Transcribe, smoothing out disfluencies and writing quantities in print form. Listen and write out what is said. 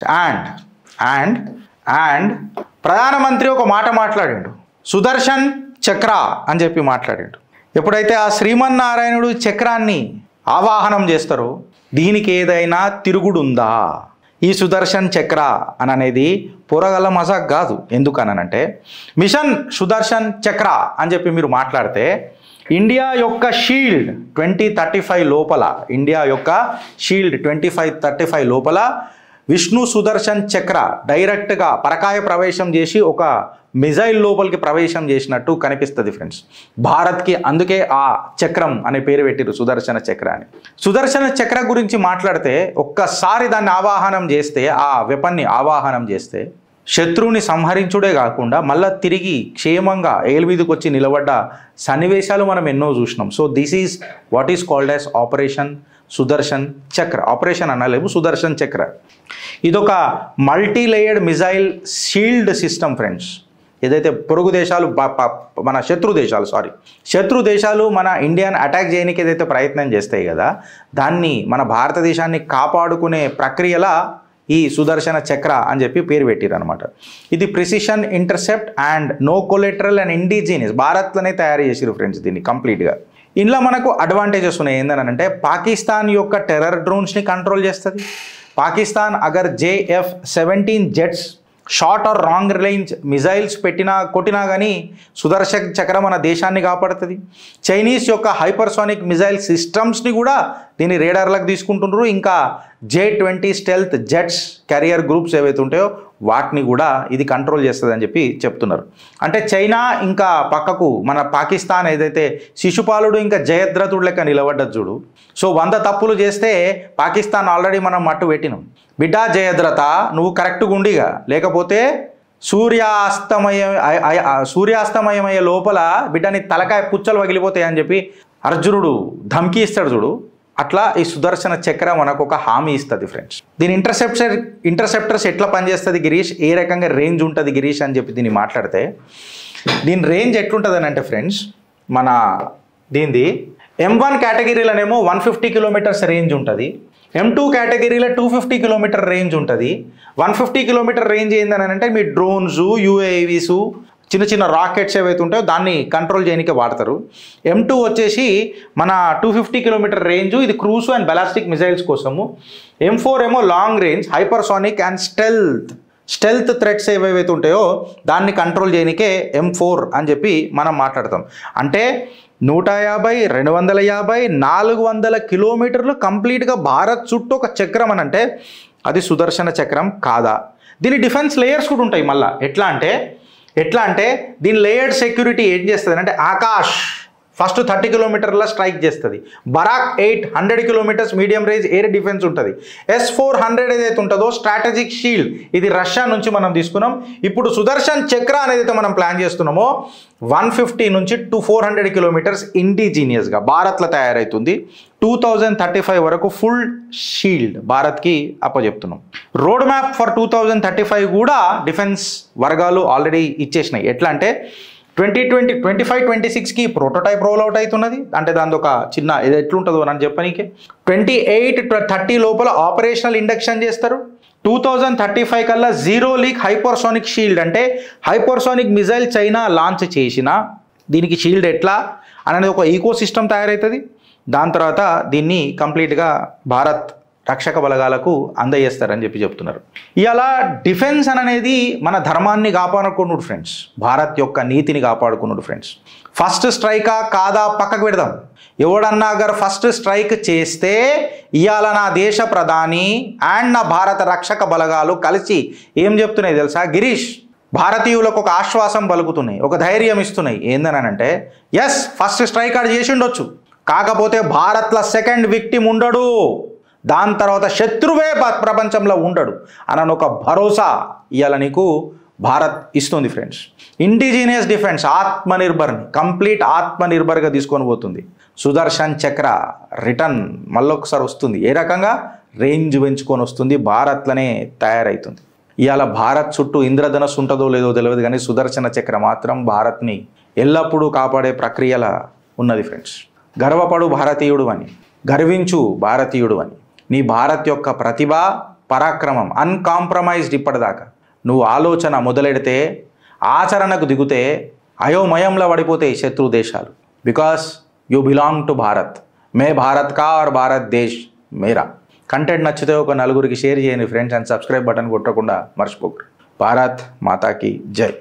And ప్రధానమంత్రి ఒక మాట మాట్లాడిండు, సుదర్శన్ చక్ర అని చెప్పి మాట్లాడిండు. ఎప్పుడైతే ఆ శ్రీమన్నారాయణుడు చక్రాన్ని ఆవాహనం చేస్తారో దీనికి ఏదైనా తిరుగుడుందా? ఈ సుదర్శన్ చక్ర అనేది పొరగల మజాక్ కాదు. ఎందుకనంటే మిషన్ సుదర్శన్ చక్ర అని చెప్పి మీరు మాట్లాడితే ఇండియా యొక్క షీల్డ్ 2035 లోపల, ఇండియా యొక్క షీల్డ్ 2035 లోపల విష్ణు సుదర్శన్ చక్ర డైరెక్ట్గా పరకాయ ప్రవేశం చేసి ఒక మిజైల్ లోపలికి ప్రవేశం చేసినట్టు కనిపిస్తుంది ఫ్రెండ్స్ భారత్కి. అందుకే ఆ చక్రం అనే పేరు పెట్టిరు సుదర్శన చక్ర అని. సుదర్శన చక్ర గురించి మాట్లాడితే ఒక్కసారి దాన్ని ఆవాహనం చేస్తే, ఆ వెపన్ని ఆవాహనం చేస్తే శత్రువుని సంహరించుడే కాకుండా మళ్ళీ తిరిగి క్షేమంగా ఏలు మీదకి వచ్చి నిలబడ్డ సన్నివేశాలు మనం ఎన్నో చూసినాం. So this is what is called as operation Sudarshan చక్ర. ఆపరేషన్ అనలేము, సుదర్శన్ చక్ర. ఇదొక multi layered missile shield system friends. ఏదైతే పొరుగు దేశాలు మన శత్రు దేశాలు మన ఇండియాని అటాక్ చేయడానికి ఏదైతే ప్రయత్నం చేస్తాయి కదా, దాన్ని మన భారతదేశాన్ని కాపాడుకునే ప్రక్రియలా ఈ సుదర్శన చక్ర అని చెప్పి పేరు పెట్టిరు అనమాట. ఇది precision intercept and no collateral and indigenous, భారత్లోనే తయారు చేసిరు ఫ్రెండ్స్ దీన్ని కంప్లీట్గా. ఇందులో మనకు అడ్వాంటేజెస్ ఉన్నాయి. ఏంటంటే పాకిస్తాన్ యొక్క టెర్రర్ డ్రోన్స్ని కంట్రోల్ చేస్తుంది. పాకిస్తాన్ అగర్ JF-17 jets short or wrong range missiles కొట్టినా కానీ సుదర్శన్ చక్ర మన దేశాన్ని కాపాడుతుంది. చైనీస్ యొక్క హైపర్సోనిక్ మిజైల్ సిస్టమ్స్ని కూడా దీని రేడార్లకు తీసుకుంటున్నారు. ఇంకా J-20 stealth jets carrier groups ఏవైతే ఉంటాయో వాటిని కూడా ఇది కంట్రోల్ చేస్తుంది అని చెప్పి చెప్తున్నారు. అంటే చైనా ఇంకా పక్కకు మన పాకిస్తాన్ ఏదైతే శిశుపాలుడు ఇంకా జయద్రథుడు లెక్క నిలబడ్డది చూడు. సో 100 తప్పులు చేస్తే పాకిస్తాన్ ఆల్రెడీ మనం మట్టు పెట్టినాం. బిడ్డా జయద్రథ నువ్వు కరెక్ట్గా ఉండిగా, లేకపోతే సూర్యాస్తమయమయ్యే లోపల బిడ్డని తలకాయ పుచ్చలు పగిలిపోతాయి అని చెప్పి అర్జునుడు ధమ్కి ఇస్తాడు చూడు. అట్లా ఈ సుదర్శన చక్ర మనకు ఒక హామీ ఇస్తుంది ఫ్రెండ్స్. దీని ఇంటర్సెప్టర్స్ ఎట్లా పనిచేస్తుంది గిరీష్, ఏ రకంగా రేంజ్ ఉంటుంది గిరీష్ అని చెప్పి దీన్ని మాట్లాడితే, దీని రేంజ్ ఎట్లుంటుంది అని అంటే ఫ్రెండ్స్, మన దీనిది M1 కేటగిరీలోనేమో 150 కిలోమీటర్స్ రేంజ్ ఉంటుంది. M2 కేటగిరీలో 250 కిలోమీటర్ రేంజ్ ఉంటుంది. 150 కిలోమీటర్ రేంజ్ ఏందని అంటే మీ డ్రోన్స్, UAVs, చిన్న చిన్న రాకెట్స్ ఏవైతే ఉంటాయో దాన్ని కంట్రోల్ చేయడానికి వాడతారు. M2 వచ్చేసి మన 250 కిలోమీటర్ రేంజ్, ఇది క్రూజ్ అండ్ బెలాస్టిక్ మిజైల్స్ కోసము. M4 ఏమో long range hypersonic and stealth threats ఏవైతే ఉంటాయో దాన్ని కంట్రోల్ చేయడానికే M4 అని చెప్పి మనం మాట్లాడతాం. అంటే 150, 250, 400 కిలోమీటర్లు కంప్లీట్గా భారత్ చుట్టూ ఒక చక్రం అని అంటే అది సుదర్శన చక్రం కాదా? దీని డిఫెన్స్ లేయర్స్ కూడా ఉంటాయి. మళ్ళీ ఎట్లా అంటే దీని లేయర్డ్ సెక్యూరిటీ ఏం చేస్తుంది అంటే ఆకాష్ ఫస్ట్ 30 కిలోమీటర్ల స్ట్రైక్ చేస్తుంది. Barak 8 100 kilometres medium range air defence ఉంటుంది. S-400 ఏదైతే ఉంటుందో స్ట్రాటజిక్ షీల్డ్, ఇది రష్యా నుంచి మనం తీసుకున్నాం. ఇప్పుడు సుదర్శన్ చక్ర అనేది మనం ప్లాన్ చేస్తున్నామో 150 నుంచి 400 కిలోమీటర్స్ ఇండిజీనియస్గా భారత్లో తయారవుతుంది. 2035 వరకు ఫుల్ షీల్డ్ భారత్కి అప్పచెప్తున్నాం. రోడ్ మ్యాప్ ఫర్ 2035 కూడా డిఫెన్స్ వర్గాలు ఆల్రెడీ ఇచ్చేసినాయి. ఎట్లా అంటే 2025-26కి ప్రోటోటైప్ రోల్ అవుట్ అవుతున్నది. అంటే దాని ఒక చిన్న ఇది ఎట్లుంటుందో అని చెప్పనీకే 28-30 లోపల ఆపరేషనల్ ఇండక్షన్ చేస్తారు. 2035 కల్లా జీరో లీక్ హైపర్సోనిక్ షీల్డ్, అంటే హైపర్సోనిక్ మిజైల్ చైనా లాంచ్ చేసిన దీనికి షీల్డ్ ఎట్లా అనేది ఒక ఈకో సిస్టమ్ తయారవుతుంది. దాని తర్వాత దీన్ని కంప్లీట్గా భారత్ రక్షక బలగాలకు అందజేస్తారని చెప్పి చెప్తున్నారు. ఇలా డిఫెన్స్ అనేది మన ధర్మాన్ని కాపాడుకున్నాడు ఫ్రెండ్స్, భారత్ యొక్క నీతిని కాపాడుకున్నాడు ఫ్రెండ్స్. ఫస్ట్ స్ట్రైకా కాదా పక్కకు పెడదాం. ఎవడన్నా గారు ఫస్ట్ స్ట్రైక్ చేస్తే ఇవాళ నా దేశ ప్రధాని అండ్ నా భారత రక్షక బలగాలు కలిసి ఏం చెప్తున్నాయి తెలుసా గిరీష్? భారతీయులకు ఒక ఆశ్వాసం పలుకుతున్నాయి, ఒక ధైర్యం ఇస్తున్నాయి. ఏందనంటే ఎస్ ఫస్ట్ స్ట్రైక్ ఆడు చేసి ఉండొచ్చు, కాకపోతే భారత్లో సెకండ్ విక్టిమ్ ఉండడు, దాని తర్వాత శత్రువే ప్రపంచంలో ఉండడు అని ఒక భరోసా ఇవాళ నీకు భారత్ ఇస్తుంది ఫ్రెండ్స్. ఇండిజీనియస్ డిఫెన్స్ ఆత్మనిర్భర్ని కంప్లీట్ ఆత్మనిర్భర్గా తీసుకొని పోతుంది. సుదర్శన్ చక్ర రిటర్న్ మళ్ళొకసారి వస్తుంది. ఏ రకంగా రేంజ్ పెంచుకొని వస్తుంది, భారత్లోనే తయారవుతుంది. ఇవాళ భారత్ చుట్టూ ఇంద్రధనస్సు ఉంటుందో లేదో తెలియదు కానీ సుదర్శన చక్ర మాత్రం భారత్ని ఎల్లప్పుడూ కాపాడే ప్రక్రియల ఉన్నది ఫ్రెండ్స్. గర్వపడు భారతీయుడు అని, గర్వించు భారతీయుడు అని. నీ భారత్ యొక్క ప్రతిభ పరాక్రమం, అన్కాంప్రమైజ్డ్. ఇప్పటిదాకా నువ్వు ఆలోచన మొదలెడితే ఆచరణకు దిగుతే అయోమయంలో పడిపోతాయి శత్రు దేశాలు. Because you belong to Bharat. మే భారత్ కా और భారత్ దేశ్ మేరా. కంటెంట్ నచ్చితే ఒక నలుగురికి షేర్ చేయండి ఫ్రెండ్స్, అండ్ సబ్స్క్రైబ్ బటన్ కొట్టకుండా మర్చిపోకూడదు. భారత్ మాతాకి జై.